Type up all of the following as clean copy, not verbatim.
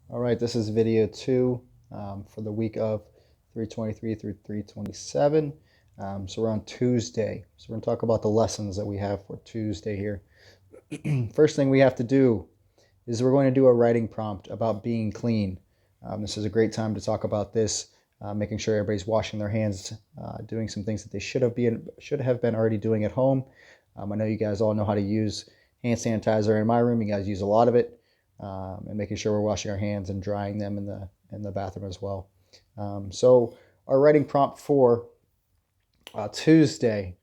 All right, this is video 2 for the week of 323 through 327. So we're on Tuesday. So we're going to talk about the lessons that we have for Tuesday here. First thing we have to do is we're going to do a writing prompt about being clean. This is a great time to talk about this, making sure everybody's washing their hands, doing some things that they should have been already doing at home. I know you guys all know how to use hand sanitizer. In my room, you guys use a lot of it. And making sure we're washing our hands and drying them in the bathroom as well. So our writing prompt for Tuesday.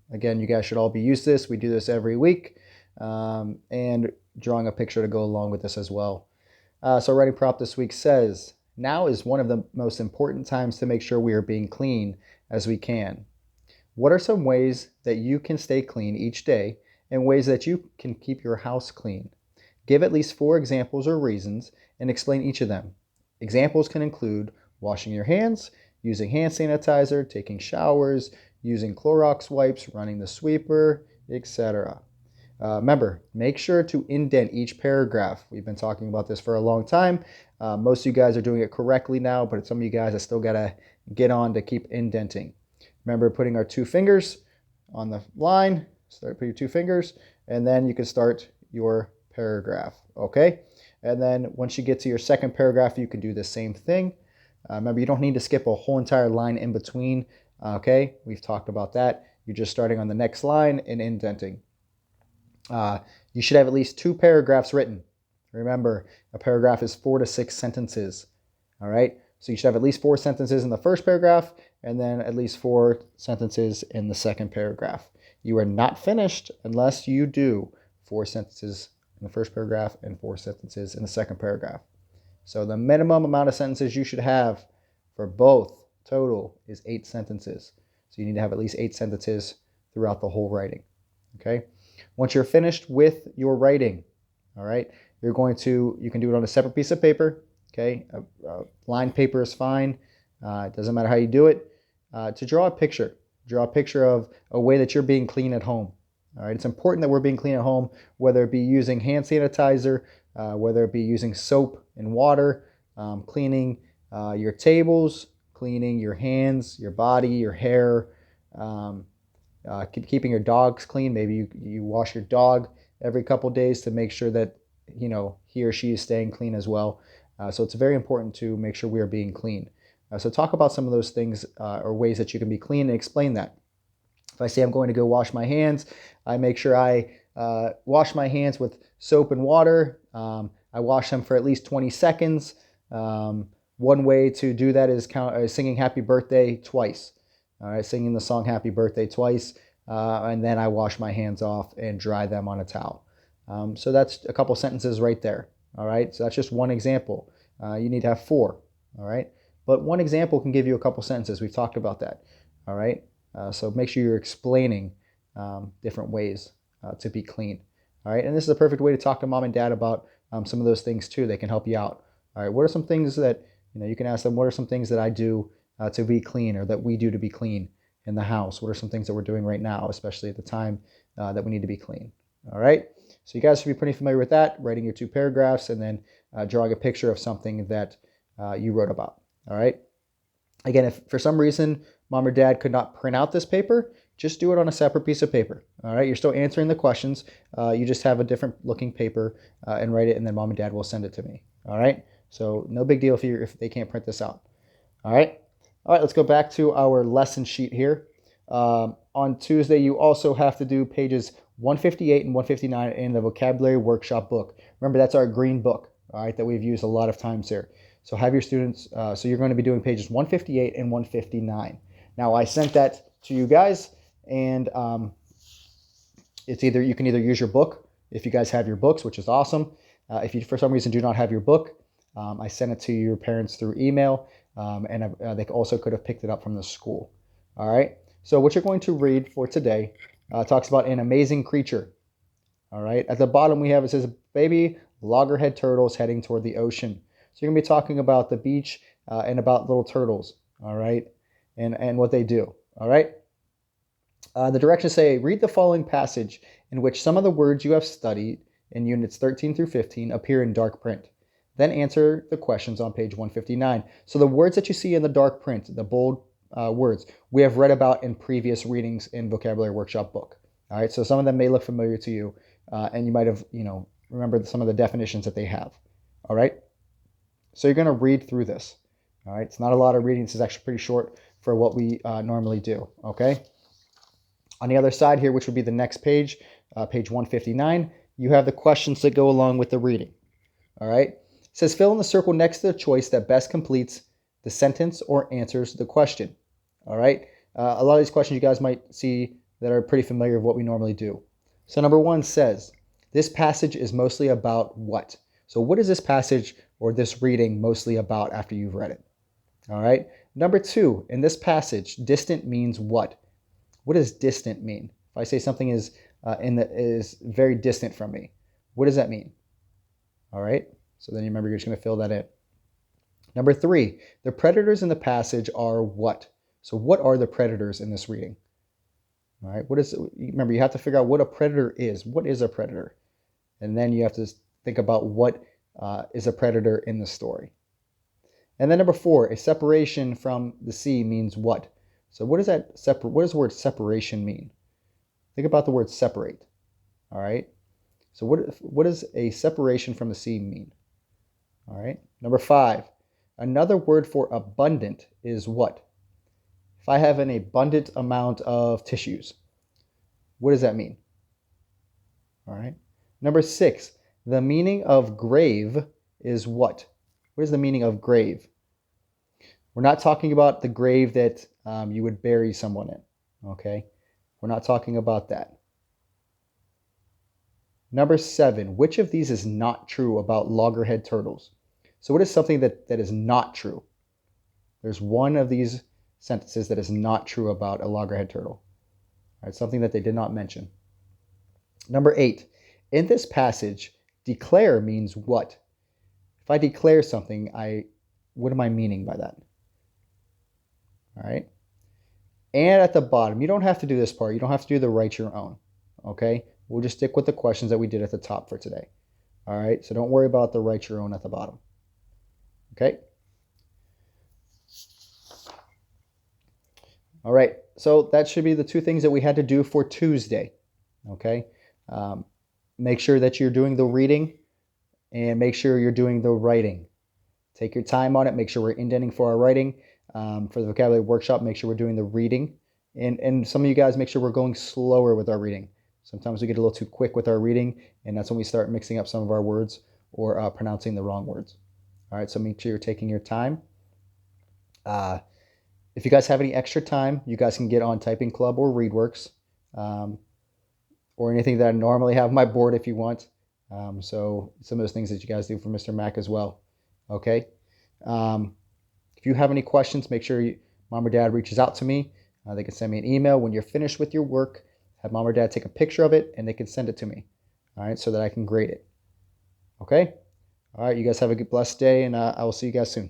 Again, you guys should all be used to this. We do this every week, and drawing a picture to go along with this as well. So writing prompt this week says, now is one of the most important times to make sure we are being clean as we can. What are some ways that you can stay clean each day and ways that you can keep your house clean? Give at least 4 examples or reasons and explain each of them. Examples can include washing your hands, using hand sanitizer, taking showers, using Clorox wipes, running the sweeper, etc. Remember, make sure to indent each paragraph. We've been talking about this for a long time. Most of you guys are doing it correctly now, but some of you guys have still got to get on to keep indenting. Remember putting our 2 fingers on the line, start putting your 2 fingers, and then you can start your paragraph, okay? And then once you get to your second paragraph, you can do the same thing. Remember, you don't need to skip a whole entire line in between, okay? We've talked about that. You're just starting on the next line and indenting. You should have at least 2 paragraphs written. Remember, a paragraph is 4 to 6 sentences, all right? So you should have at least 4 sentences in the first paragraph and then at least 4 sentences in the second paragraph. You are not finished unless you do 4 sentences in the first paragraph and 4 sentences in the second paragraph. So the minimum amount of sentences you should have for both total is 8 sentences. So you need to have at least 8 sentences throughout the whole writing, okay? Once you're finished with your writing, all right, you can do it on a separate piece of paper, okay? Lined paper is fine. It doesn't matter how you do it. To draw a picture. Draw a picture of a way that you're being clean at home. All right, it's important that we're being clean at home, whether it be using hand sanitizer, whether it be using soap and water, cleaning your tables, cleaning your hands, your body, your hair, keeping your dogs clean. Maybe you wash your dog every couple days to make sure that he or she is staying clean as well. So it's very important to make sure we are being clean. So talk about some of those things or ways that you can be clean and explain that. If I say I'm going to go wash my hands, I make sure I wash my hands with soap and water. I wash them for at least 20 seconds. One way to do that is singing Happy Birthday twice. All right, singing the song Happy Birthday twice, and then I wash my hands off and dry them on a towel. So that's a couple sentences right there. All right, so that's just one example. You need to have 4. All right, but one example can give you a couple sentences. We've talked about that. All right. So make sure you're explaining different ways to be clean. All right, and this is a perfect way to talk to mom and dad about some of those things too. They can help you out. All right, what are some things that you can ask them? What are some things that I do to be clean, or that we do to be clean in the house? What are some things that we're doing right now, especially at the time that we need to be clean? All right, so you guys should be pretty familiar with that. Writing your 2 paragraphs and then drawing a picture of something that you wrote about. All right. Again, if for some reason mom or dad could not print out this paper, just do it on a separate piece of paper. All right, you're still answering the questions. You just have a different looking paper and write it, and then mom and dad will send it to me. All right, so no big deal if they can't print this out. All right, let's go back to our lesson sheet here. On Tuesday, you also have to do pages 158 and 159 in the vocabulary workshop book. Remember, that's our green book, all right, that we've used a lot of times here. So have your students, so you're going to be doing pages 158 and 159. Now, I sent that to you guys, and you can either use your book if you guys have your books, which is awesome. If you for some reason do not have your book, I sent it to your parents through email, and they also could have picked it up from the school. All right. So what you're going to read for today talks about an amazing creature. All right. At the bottom it says baby loggerhead turtles heading toward the ocean. So you're going to be talking about the beach and about little turtles, all right, and what they do, all right? The directions say, read the following passage in which some of the words you have studied in units 13 through 15 appear in dark print. Then answer the questions on page 159. So the words that you see in the dark print, the bold words, we have read about in previous readings in Vocabulary Workshop book. All right, so some of them may look familiar to you, and you might have, remembered some of the definitions that they have. All right, so you're going to read through this. All right, it's not a lot of reading. This is actually pretty short for what we normally do. Okay. On the other side here, which would be the next page, page 159, you have the questions that go along with the reading. All right. It says fill in the circle next to the choice that best completes the sentence or answers the question. All right. A lot of these questions you guys might see that are pretty familiar with what we normally do. So number 1 says, this passage is mostly about what? So what is this passage or this reading mostly about after you've read it? All right. Number 2, in this passage, distant means what? What does distant mean? If I say something is very distant from me, what does that mean? All right. So then you remember you're just going to fill that in. Number 3, the predators in the passage are what? So what are the predators in this reading? All right. Remember, you have to figure out what a predator is. What is a predator? And then you have to think about what is a predator in the story. And then number 4, a separation from the sea means what? So what does the word separation mean? Think about the word separate. All right. So what does a separation from the sea mean? All right. Number 5, another word for abundant is what? If I have an abundant amount of tissues, what does that mean? All right. Number 6, the meaning of grave is what? What is the meaning of grave? We're not talking about the grave that you would bury someone in. Okay. We're not talking about that. Number 7, which of these is not true about loggerhead turtles? So what is something that is not true? There's one of these sentences that is not true about a loggerhead turtle. All right, something that they did not mention. Number 8, in this passage, declare means what? If I declare something, what am I meaning by that? All right. And at the bottom, you don't have to do this part. You don't have to do the write your own. Okay. We'll just stick with the questions that we did at the top for today. All right. So don't worry about the write your own at the bottom. Okay. All right. So that should be the 2 things that we had to do for Tuesday. Okay. Make sure that you're doing the reading and make sure you're doing the writing. Take your time on it. Make sure we're indenting for our writing. For the vocabulary workshop, make sure we're doing the reading. And some of you guys make sure we're going slower with our reading. Sometimes we get a little too quick with our reading, and that's when we start mixing up some of our words or pronouncing the wrong words. All right, so make sure you're taking your time. If you guys have any extra time, you guys can get on Typing Club or ReadWorks or anything that I normally have on my board if you want. So some of those things that you guys do for Mr. Mac as well. Okay. If you have any questions, make sure mom or dad reaches out to me. They can send me an email when you're finished with your work. Have mom or dad take a picture of it, and they can send it to me. All right, so that I can grade it. Okay? All right, you guys have a good, blessed day, and I will see you guys soon.